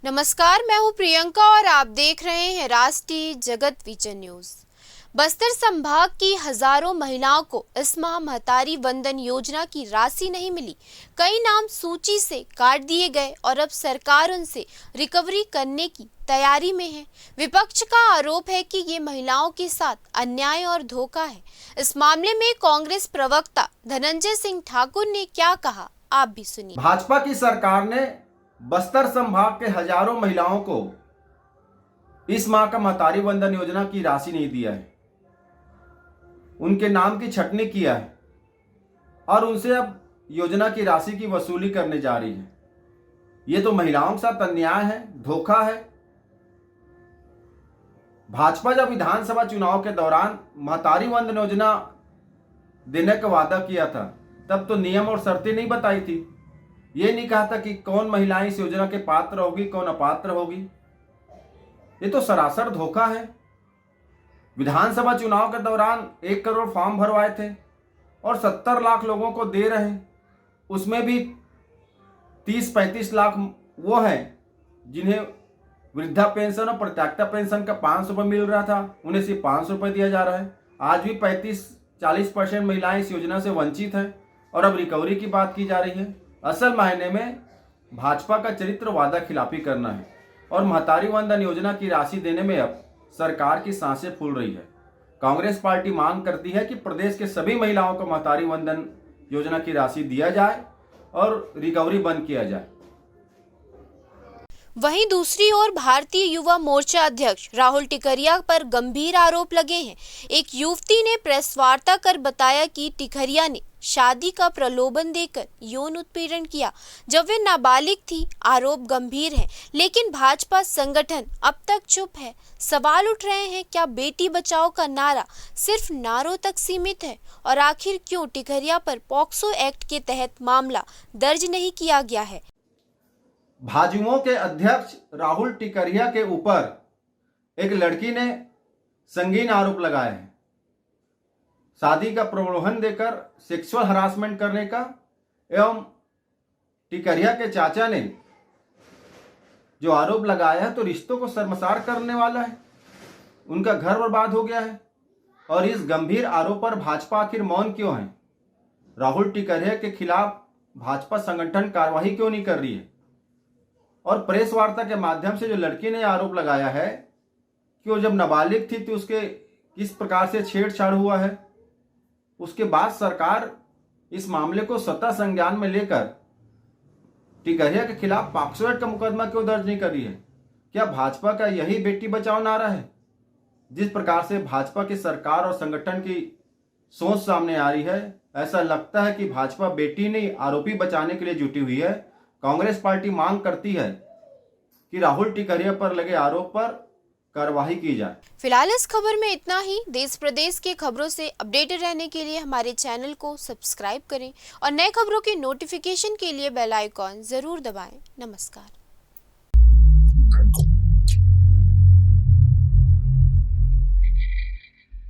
नमस्कार, मैं हूं प्रियंका और आप देख रहे हैं राष्ट्रीय जगत विजन न्यूज। बस्तर संभाग की हजारों महिलाओं को इस माह महतारी वंदन योजना की राशि नहीं मिली। कई नाम सूची से काट दिए गए और अब सरकार उनसे रिकवरी करने की तैयारी में है। विपक्ष का आरोप है कि ये महिलाओं के साथ अन्याय और धोखा है। इस मामले में कांग्रेस प्रवक्ता धनंजय सिंह ठाकुर ने क्या कहा, आप भी सुनिए। भाजपा की सरकार ने बस्तर संभाग के हजारों महिलाओं को इस माह का महतारी वंदन योजना की राशि नहीं दिया है, उनके नाम की छटनी किया है और उनसे अब योजना की राशि की वसूली करने जा रही है। ये तो महिलाओं के साथ अन्याय है, धोखा है। भाजपा जब विधानसभा चुनाव के दौरान महतारी वंदन योजना देने का वादा किया था, तब तो नियम और शर्तें नहीं बताई थी। ये नहीं कहा था कि कौन महिलाएं इस योजना के पात्र होगी, कौन अपात्र होगी। ये तो सरासर धोखा है। विधानसभा चुनाव के दौरान 1 करोड़ फॉर्म भरवाए थे और 70 लाख लोगों को दे रहे हैं। उसमें भी 30-35 लाख वो हैं जिन्हें वृद्धा पेंशन और प्रत्याख्या पेंशन का 500 रुपये मिल रहा था, उन्हें सिर्फ 500 रुपये दिया जा रहा है। आज भी 35-40% महिलाएं इस योजना से वंचित हैं और अब रिकवरी की बात की जा रही है। असल मायने में भाजपा का चरित्र वादा खिलाफी करना है और महतारी वंदन योजना की राशि देने में अब सरकार की सांसें फूल रही है। कांग्रेस पार्टी मांग करती है कि प्रदेश के सभी महिलाओं को महतारी वंदन योजना की राशि दिया जाए और रिकवरी बंद किया जाए। वहीं दूसरी ओर भारतीय युवा मोर्चा अध्यक्ष राहुल टिकरिया पर गंभीर आरोप लगे हैं। एक युवती ने प्रेस वार्ता कर बताया कि टिकरिया ने शादी का प्रलोभन देकर यौन उत्पीड़न किया जब वे नाबालिग थी। आरोप गंभीर है, लेकिन भाजपा संगठन अब तक चुप है। सवाल उठ रहे हैं, क्या बेटी बचाओ का नारा सिर्फ नारों तक सीमित है और आखिर क्यों टिकरिया पर पॉक्सो एक्ट के तहत मामला दर्ज नहीं किया गया है। भाजयुमो के अध्यक्ष राहुल टिकरिया के ऊपर एक लड़की ने संगीन आरोप लगाए हैं। शादी का प्रलोभन देकर सेक्सुअल हरासमेंट करने का, एवं टिकरिया के चाचा ने जो आरोप लगाया है तो रिश्तों को शर्मसार करने वाला है। उनका घर बर्बाद हो गया है और इस गंभीर आरोप पर भाजपा आखिर मौन क्यों है? राहुल टिकरिया के खिलाफ भाजपा संगठन कार्रवाई क्यों नहीं कर रही है? और प्रेस वार्ता के माध्यम से जो लड़की ने आरोप लगाया है कि वो जब नाबालिग थी तो उसके किस प्रकार से छेड़छाड़ हुआ है, उसके बाद सरकार इस मामले को स्वतः संज्ञान में लेकर टिकरिया के खिलाफ पॉक्सो एक्ट का मुकदमा क्यों दर्ज नहीं कर रही है? क्या भाजपा का यही बेटी बचाओ नारा है? जिस प्रकार से भाजपा की सरकार और संगठन की सोच सामने आ रही है, ऐसा लगता है कि भाजपा बेटी नहीं आरोपी बचाने के लिए जुटी हुई है। कांग्रेस पार्टी मांग करती है कि राहुल टिकरिया पर लगे आरोप पर कार्रवाई की जाए। फिलहाल इस खबर में इतना ही। देश प्रदेश के खबरों से अपडेटेड रहने के लिए हमारे चैनल को सब्सक्राइब करें और नए खबरों की नोटिफिकेशन के लिए बेल आइकॉन जरूर दबाएं। नमस्कार।